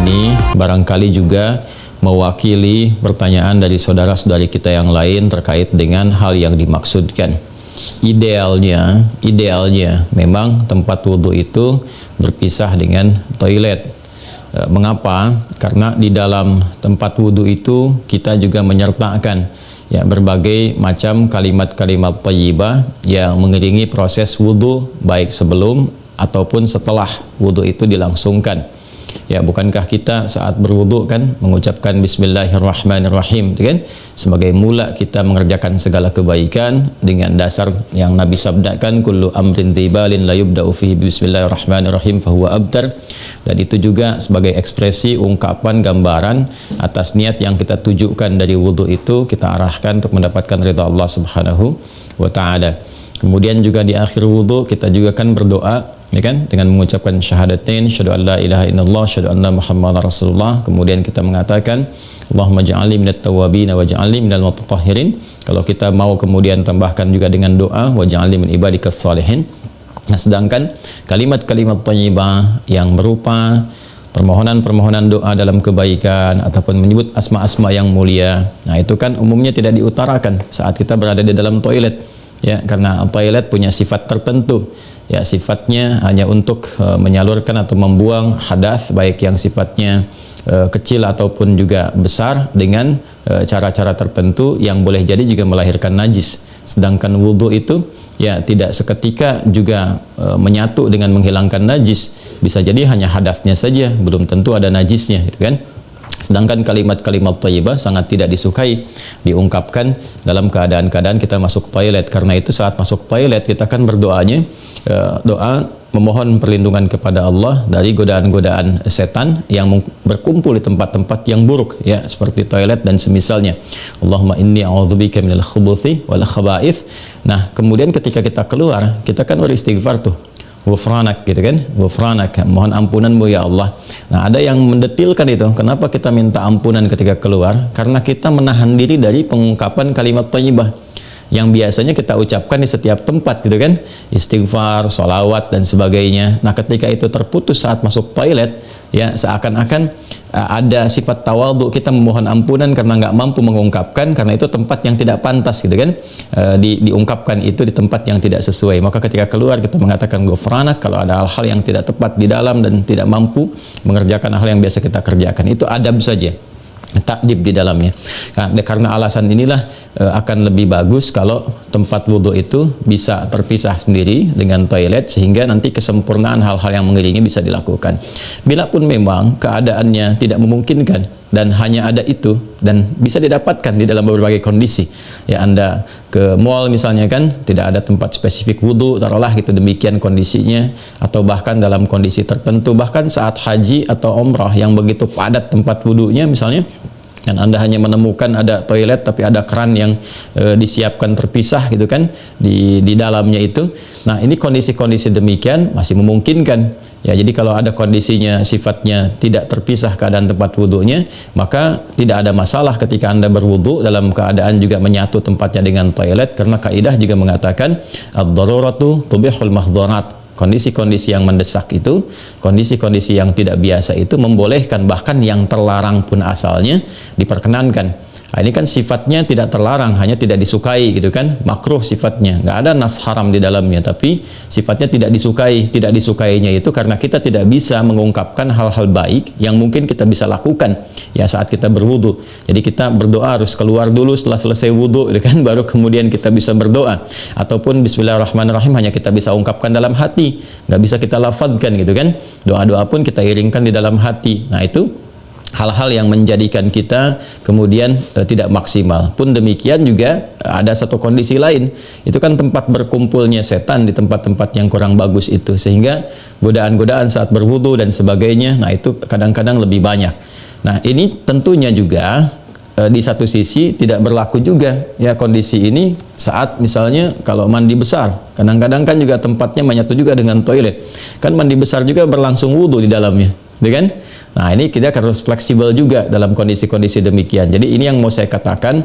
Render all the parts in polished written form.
ini barangkali juga mewakili pertanyaan dari saudara-saudari kita yang lain terkait dengan hal yang dimaksudkan. Idealnya memang tempat wudhu itu berpisah dengan toilet. Mengapa? Karena di dalam tempat wudhu itu kita juga menyertakan ya berbagai macam kalimat-kalimat thayyibah yang mengiringi proses wudhu, baik sebelum ataupun setelah wudhu itu dilangsungkan. Ya, bukankah kita saat berwudu kan mengucapkan bismillahirrahmanirrahim, kan? Sebagai mula kita mengerjakan segala kebaikan dengan dasar yang Nabi sabdakan, kullu amrin tibalin la yubda'u fihi bismillahirrahmanirrahim fahuwa abtar. Dan itu juga sebagai ekspresi ungkapan gambaran atas niat yang kita tujukan dari wudu itu, kita arahkan untuk mendapatkan ridha Allah Subhanahu wa taala. Kemudian juga di akhir wudu kita juga kan berdoa, ya kan, dengan mengucapkan syahadatain, syahadu an la ilaha illallah, syahadu anna muhammadar rasulullah. Kemudian kita mengatakan Allahumma ja'alni minat tawwabin wa ja'alni minal mutatahhirin. Kalau kita mau kemudian tambahkan juga dengan doa wa ja'alni min ibadikas salihin. Nah, sedangkan kalimat-kalimat thayyibah yang berupa permohonan-permohonan doa dalam kebaikan ataupun menyebut asma-asma yang mulia, nah itu kan umumnya tidak diutarakan saat kita berada di dalam toilet. Ya, karena toilet punya sifat tertentu. Ya, sifatnya hanya untuk menyalurkan atau membuang hadas, baik yang sifatnya kecil ataupun juga besar, dengan cara-cara tertentu yang boleh jadi juga melahirkan najis. Sedangkan wudhu itu ya tidak seketika juga menyatu dengan menghilangkan najis. Bisa jadi hanya hadasnya saja, belum tentu ada najisnya, gitu kan. Sedangkan kalimat-kalimat thayyibah sangat tidak disukai diungkapkan dalam keadaan-keadaan kita masuk toilet. Karena itu saat masuk toilet kita kan berdoanya doa memohon perlindungan kepada Allah dari godaan-godaan setan yang berkumpul di tempat-tempat yang buruk, ya, seperti toilet dan semisalnya. Allahumma inni a'udzubika minal khubuthi wal khaba'ith. Nah, kemudian ketika kita keluar, kita kan beristighfar tuh. Ghufranak, gitu kan, ghufranak, mohon ampunanmu ya Allah. Nah, ada yang mendetilkan itu, kenapa kita minta ampunan ketika keluar? Karena kita menahan diri dari pengungkapan kalimat thayyibah yang biasanya kita ucapkan di setiap tempat, gitu kan, istighfar, sholawat dan sebagainya. Nah, ketika itu terputus saat masuk toilet, ya seakan-akan ada sifat tawadhu, kita memohon ampunan karena nggak mampu mengungkapkan, karena itu tempat yang tidak pantas, gitu kan, diungkapkan itu di tempat yang tidak sesuai. Maka ketika keluar kita mengatakan ghufranak kalau ada hal-hal yang tidak tepat di dalam dan tidak mampu mengerjakan hal yang biasa kita kerjakan. Itu adab saja, takdib di dalamnya. Karena alasan inilah akan lebih bagus kalau tempat wudhu itu bisa terpisah sendiri dengan toilet, sehingga nanti kesempurnaan hal-hal yang mengiringi bisa dilakukan. Bila pun memang keadaannya tidak memungkinkan dan hanya ada itu dan bisa didapatkan di dalam berbagai kondisi, ya, Anda ke mall misalnya kan, tidak ada tempat spesifik wudhu, taruhlah gitu, demikian kondisinya, atau bahkan dalam kondisi tertentu, bahkan saat haji atau umrah yang begitu padat tempat wudhunya misalnya, dan Anda hanya menemukan ada toilet tapi ada keran yang disiapkan terpisah, gitu kan, di dalamnya itu. Nah, ini kondisi-kondisi demikian masih memungkinkan. Ya, jadi kalau ada kondisinya sifatnya tidak terpisah keadaan tempat wudhunya, maka tidak ada masalah ketika Anda berwudhu dalam keadaan juga menyatu tempatnya dengan toilet, karena kaidah juga mengatakan ad-daruratu tubihul mahdharat. Kondisi-kondisi yang mendesak itu, kondisi-kondisi yang tidak biasa itu membolehkan, bahkan yang terlarang pun asalnya diperkenankan. Nah, ini kan sifatnya tidak terlarang, hanya tidak disukai, gitu kan, makruh sifatnya, nggak ada nas haram di dalamnya, tapi sifatnya tidak disukai. Tidak disukainya itu karena kita tidak bisa mengungkapkan hal-hal baik yang mungkin kita bisa lakukan ya saat kita berwudu. Jadi kita berdoa harus keluar dulu setelah selesai wudu, gitu kan, baru kemudian kita bisa berdoa. Ataupun bismillahirrahmanirrahim hanya kita bisa ungkapkan dalam hati, nggak bisa kita lafadzkan, gitu kan. Doa-doa pun kita iringkan di dalam hati. Nah, itu hal-hal yang menjadikan kita kemudian tidak maksimal. Pun demikian juga ada satu kondisi lain, itu kan tempat berkumpulnya setan di tempat-tempat yang kurang bagus itu, sehingga godaan-godaan saat berwudu dan sebagainya, nah itu kadang-kadang lebih banyak. Nah, ini tentunya juga di satu sisi tidak berlaku juga ya kondisi ini saat misalnya kalau mandi besar, kadang-kadang kan juga tempatnya menyatu juga dengan toilet, kan mandi besar juga berlangsung wudu di dalamnya, kan? Nah, ini kita harus fleksibel juga dalam kondisi-kondisi demikian. Jadi ini yang mau saya katakan,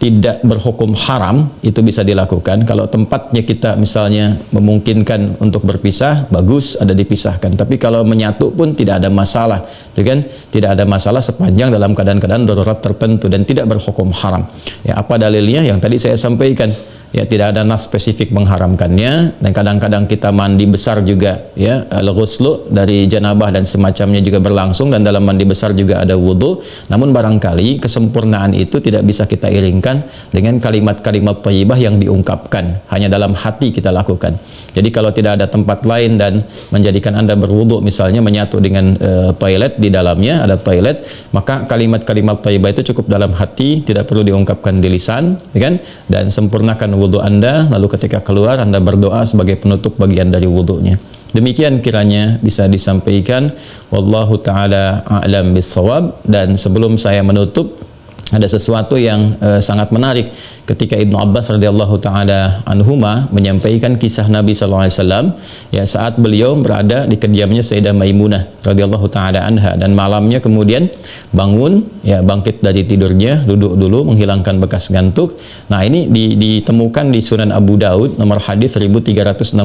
tidak berhukum haram, itu bisa dilakukan. Kalau tempatnya kita misalnya memungkinkan untuk berpisah, bagus ada dipisahkan. Tapi kalau menyatu pun tidak ada masalah, kan? Tidak ada masalah sepanjang dalam keadaan-keadaan darurat tertentu dan tidak berhukum haram. Ya, apa dalilnya? Yang tadi saya sampaikan. Ya, tidak ada nas spesifik mengharamkannya, dan kadang-kadang kita mandi besar juga, ya, al-ghuslu dari janabah dan semacamnya juga berlangsung, dan dalam mandi besar juga ada wudu. Namun barangkali kesempurnaan itu tidak bisa kita iringkan dengan kalimat-kalimat thayyibah yang diungkapkan, hanya dalam hati kita lakukan. Jadi kalau tidak ada tempat lain dan menjadikan Anda berwudu, misalnya menyatu dengan toilet, di dalamnya ada toilet, maka kalimat-kalimat thayyibah itu cukup dalam hati, tidak perlu diungkapkan di lisan, kan? Dan sempurnakan wudu Anda, lalu ketika keluar Anda berdoa sebagai penutup bagian dari wudunya. Demikian kiranya bisa disampaikan. Wallahu ta'ala a'lam bissawab. Dan sebelum saya menutup, ada sesuatu yang sangat menarik ketika Ibnu Abbas radhiyallahu taala anhuma menyampaikan kisah Nabi sallallahu alaihi wasallam, ya, saat beliau berada di kediamannya Sayyidah Maimunah radhiyallahu taala anha, dan malamnya kemudian bangun, ya, bangkit dari tidurnya, duduk dulu menghilangkan bekas ngantuk. Nah, ini ditemukan di Sunan Abu Daud nomor hadis 1367.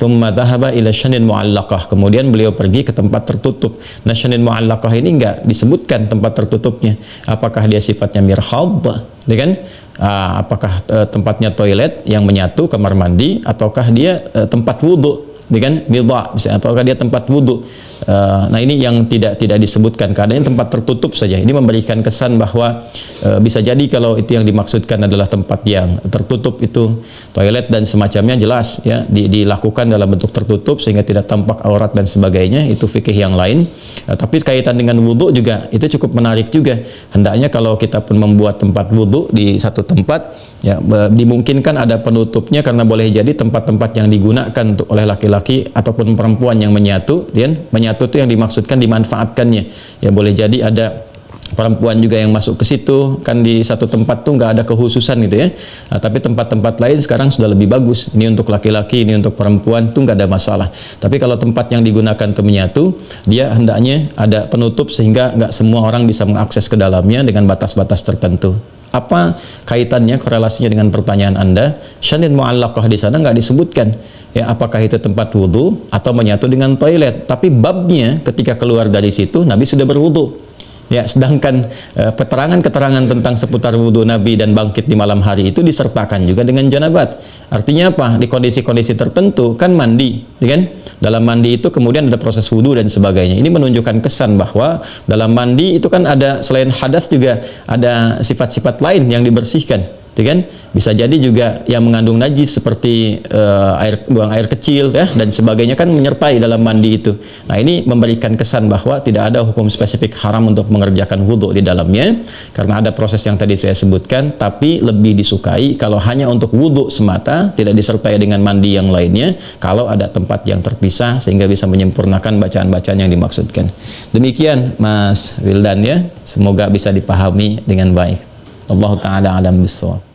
Tsumma dhahaba ila syanin mu'allaqah. Kemudian beliau pergi ke tempat tertutup. Nah, syanin mu'allaqah ini enggak disebutkan tempat tertutupnya. Apakah dia sifatnya mirhad, ya kan? Apakah tempatnya toilet yang menyatu, kamar mandi, ataukah dia tempat wudhu, ya kan? Bidha, misalnya, apakah dia tempat wudhu? Nah, ini yang tidak disebutkan, keadaannya tempat tertutup saja. Ini memberikan kesan bahwa bisa jadi kalau itu yang dimaksudkan adalah tempat yang tertutup, itu toilet dan semacamnya, jelas, ya, dilakukan dalam bentuk tertutup sehingga tidak tampak aurat dan sebagainya, itu fikih yang lain. Tapi kaitan dengan wudhu juga itu cukup menarik juga. Hendaknya kalau kita pun membuat tempat wudhu di satu tempat, ya, dimungkinkan ada penutupnya, karena boleh jadi tempat-tempat yang digunakan untuk oleh laki-laki ataupun perempuan yang menyatu, ya, menyatu itu yang dimaksudkan dimanfaatkannya. Ya, boleh jadi ada perempuan juga yang masuk ke situ, kan di satu tempat tuh nggak ada kekhususan gitu, ya. Nah, tapi tempat-tempat lain sekarang sudah lebih bagus. Ini untuk laki-laki, ini untuk perempuan, tuh nggak ada masalah. Tapi kalau tempat yang digunakan untuk menyatu, dia hendaknya ada penutup sehingga nggak semua orang bisa mengakses ke dalamnya dengan batas-batas tertentu. Apa kaitannya, korelasinya dengan pertanyaan Anda? Syanin mu'allaqah di sana nggak disebutkan, ya, apakah itu tempat wudhu atau menyatu dengan toilet. Tapi babnya ketika keluar dari situ Nabi sudah berwudhu. Ya, sedangkan keterangan-keterangan tentang seputar wudhu Nabi dan bangkit di malam hari itu disertakan juga dengan janabat. Artinya apa? Di kondisi-kondisi tertentu kan mandi, ya kan? Dalam mandi itu kemudian ada proses wudhu dan sebagainya. Ini menunjukkan kesan bahwa dalam mandi itu kan ada, selain hadas juga ada sifat-sifat lain yang dibersihkan. Kan? Bisa jadi juga yang mengandung najis seperti buang air kecil, ya, dan sebagainya kan menyertai dalam mandi itu. Nah, ini memberikan kesan bahwa tidak ada hukum spesifik haram untuk mengerjakan wudhu di dalamnya, karena ada proses yang tadi saya sebutkan. Tapi lebih disukai kalau hanya untuk wudhu semata, tidak disertai dengan mandi yang lainnya, kalau ada tempat yang terpisah sehingga bisa menyempurnakan bacaan-bacaan yang dimaksudkan. Demikian Mas Wildan, ya, semoga bisa dipahami dengan baik. Allah Ta'ala alam bisawab.